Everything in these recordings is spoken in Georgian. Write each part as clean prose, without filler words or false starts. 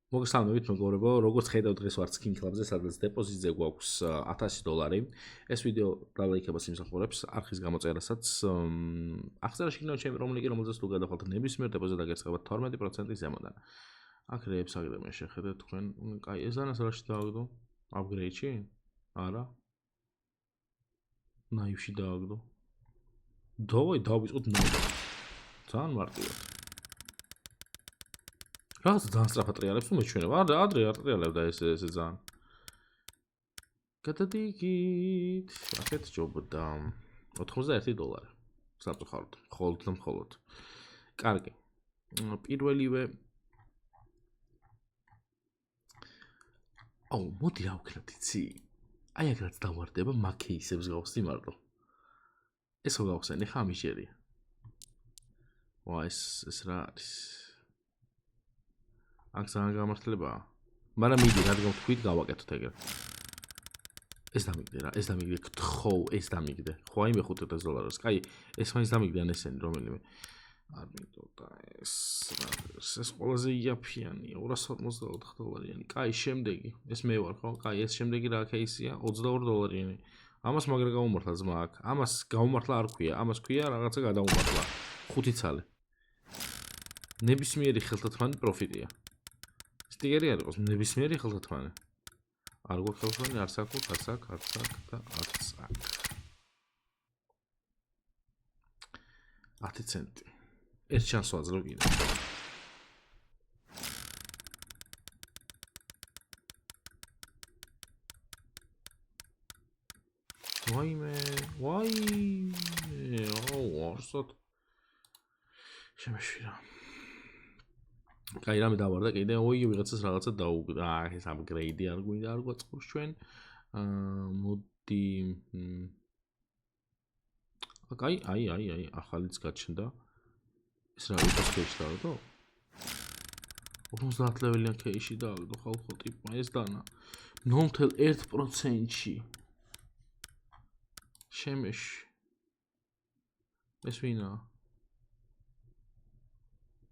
მოგესალმებით მეგობრებო, როგორც ხედავთ დღეს ვართ Skin Club-ზე, სადაც დეპოზიტზე გვაქვს $1000. ეს ვიდეო დალაიქებას იმსახურებს არხის გამოწერასაც. აღწერაში იქნება ჩემი რომლინკი, რომელზეც თუ გადახვალთ ნებისმიერ დეპოზიტს დაგერწევათ 12% ზემოდან. აქ რეებს აგრებენ შეხედეთ თქვენ. კაი, ეს ანას რაში დააგდო? Upgrade-ში? არა. Knife-ში დააგდო. დავაი დავიწყოთ Knife. ძალიან მარტივად. Რაღაც ძალიან სწრაფად ტრიალებს თუ მეჩვენება. ადრე არ ტრიალებდა ეს ძალიან. გადადიგით. აქეთ ჯობდა $91. საფრთხოდ. მხოლოდ. კარგი. პირველივე მოდი რა ვქნათ იცი? აი აქ რაც დავარდება მაგ кейსებს გავხსნი მარტო. ეს ხო გავხსენი ხა მიშერია. ეს რა არის? აქ ძალიან გამართლებაა. მაგრამ მიდი რადგან თქვით გავაკეთოთ ეგრე. ეს დამიგდე რა, ეს დამიგდე გთხოვ, ეს დამიგდე. ხო აი მე $500. კაი, ეს მაინც დამიგდე ან ესენი რომელიმე. არ მინდოდა ეს ყველაზე იაფიანია, $254. კაი, შემდეგი. ეს მე ვარ ხო? კაი, ეს შემდეგი რა кейსია? $22. ამას მაგრა გაუმართლა ძმა აქ. ამას გაუმართლა არ ქვია, ამას ქვია რაღაცა გადაუმართლა. 5 ცალი. ნებისმიერი ხელთათმანი პროფიტია. სტიგერი არ იყოს ნებისმიერი ხელთათმანი. არ გვაქვს ხელთათმანი, არც აქ და არც აქ. 10 ცენტი. ეს შანსს ვაძლევ კიდე. ვაიმე. არსად. შემეშვირა. კაი, რამე დავარდა კიდე, ვიღაცას რაღაცა დაუგდა. ეს upgrade-ი არ გვინდა, არ გვაწყობს ჩვენ. მოდი. აი, ახალიც გაჩნდა. ეს რა არის кейში დააგდო? 50 ლეველიან кейში დააგდო ხალხო ტიპმა ეს დანა. 0.1%-ში. შემეში. ეს ვინა?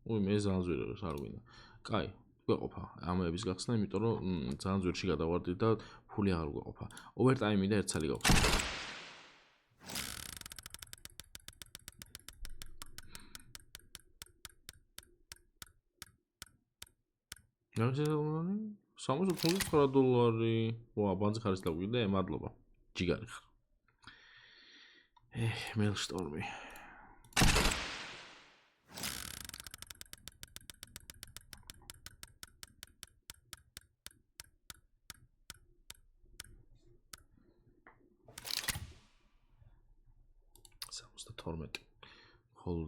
მე ძალიან ძვირს არ გვინდა. კაი, გვეყოფა ამების გახსნა, იმიტომ რომ ძალიან ძვირში გადავარდით და ფული აღარ გვეყოფა. ოვერტაიმი და 1 ცალი გავხსნა. $69. ვა, ბანძი ხარის დაგვიდე, მადლობა. ჯიგარი ხარ. მელშტორმი.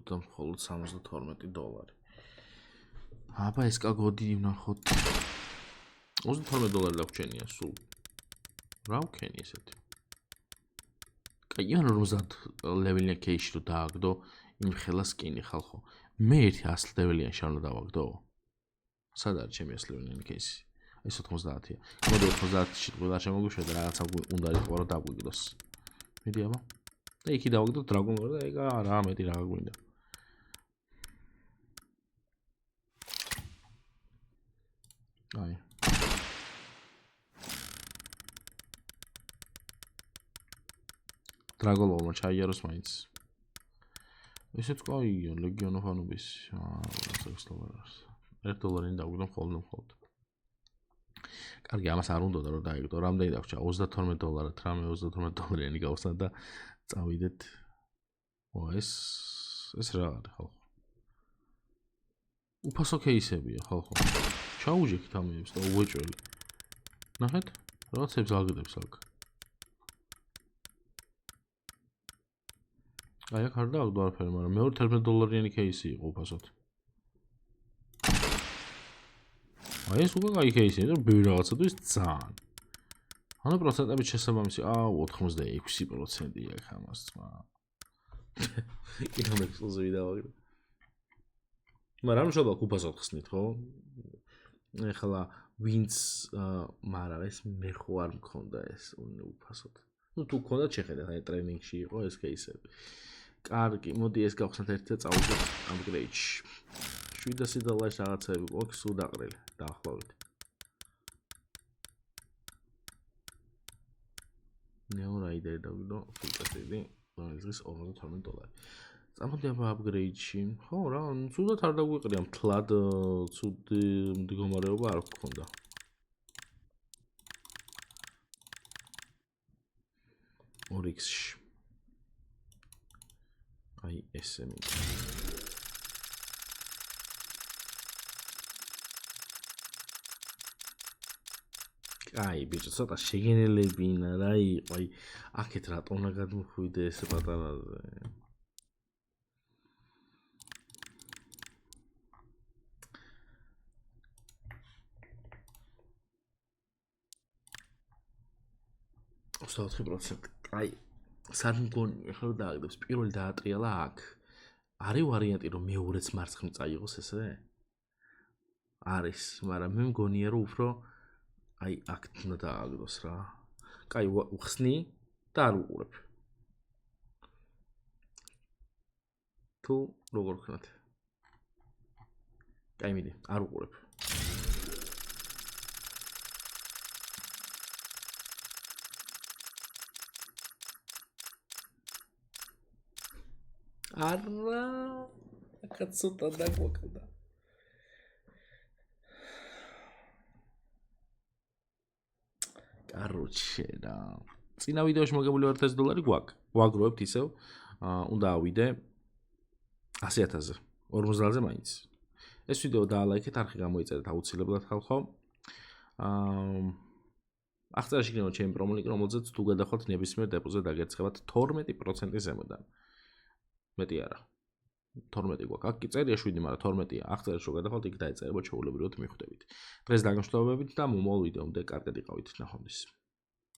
მხოლოდ $72. აბა ეს კაგოდი ვნახოთ. $32 დაგვჩენია სულ. რა ვქენი ესეთი? კაი, ან 50 ლეველიან кейში რო დააგდო, იმ ხელა სკინი ხალხო. მე 100 ლეველიან შარლა დავაგდო. სად არის ჩემი 100 ლეველიანი кейსი? ეს 90-ია. მოდი 90-ში ყველა შემოგვიშვება რაღაცა უნდა იყო რომ დაგვიგდოს. მიდი აბა. და იქი დავაგდო დრაგონ ლორ და ეგა რა მეტი რა გვინდა. აი. დრაგონ ლორმა ჩაიაროს მაინც. ესეც კაია, ლეგიონ ოფ ანუბის. $1 დავგდო მხოლოდ. კარგი, ამას არ უნდა რომ დაიგდო. რამდენი დაგვრჩა? $32. რამე $32-იანი გავხსნა და წავიდეთ. ეს რა არის ხალხო? უფასო кейსებია ხალხო. ჩაუჯექით ამებს და უეჭველი. ნახეთ, რაღაცებს აგდებს აქ. აი აქ არ დააგდო არაფერი, მაგრამ მეორე $11-იანი кейსი იყო უფასოდ. აი ეს უკვე კაი кейსია, რომ ბევრი რაღაცა თუ ის ძალიან. ანუ პროცენტებით შესაბამისი, 86% აქ ამას ძმა. კიდევ ექსკლუზივი დავაგდო. მაგრამ შობაკ უფასოდ ხსნით, ხო? ეხლა ვინც მაგრამ ეს მე ხო არ მქონდა ეს უფასოდ. თუ მქონდა შეხედეთ, აი ტრენინგში იყო ეს кейსები. კარგი, მოდი ეს გავხსნათ ერთი და წავიდეთ upgrade-ში. $700 რაღაცები გვაქვს სულ დაყრილი. დაახლოებით. Neo Rider დავიდო ფულკასები, რომელიც $42. წამოდი აბა upgrade-ში. ხო რა, ცუდად არ დაგვიყრია, მთლად ცუდი მდგომარეობა არ გქონდა. Oryx-ში. აი ესე მიდი. აი ბიჭო, ცოტა შეგენელებინა რა იყო, აი აქეთ რატომ უნდა გადმოხვიდე ეს პატარაზე. %. აი სად მგონი ხო დააგდებს პირველი დაატრიალა აქ. არის ვარიანტი რომ მეორეც მარცხნივ წაიღოს ესე? არის, მაგრამ მე მგონია რომ უფრო აი აქ უნდა დააგდოს რა. კაი, ვხსნი და არ უყურებ. თუ როგორ ვქნათ? კაი, მიდი, არ უყურებ. არა, აქაც ცოტა დაგვაკლდა. Короче, რა. წინა ვიდეოში მოგებული $1000 გვაქვს. ვაგროვებთ ისევ. უნდა ავიდე 100,000-ზე. 50-ზე მაინც. ეს ვიდეო დაალაიქეთ, არხი გამოიწერეთ აუცილებლად ხალხო. აღწერაში იქნება ჩემი პრომოლინკი, რომელზეც თუ გადახვალთ ნებისმიერ დეპოზიტზე დაგერცხებათ 12% ზემოდან. მეტი არა. 12 გვაქვს. აქ კი წერია 7, მაგრამ 12-ია. აღწერაში რო გადახვალთ, იქ დაეწერებათ, შეუულებრივად მიხვდებით. დღეს დაგემშვიდობებით და მომავალ ვიდეომდე კარგად იყავით. ნახვამდის.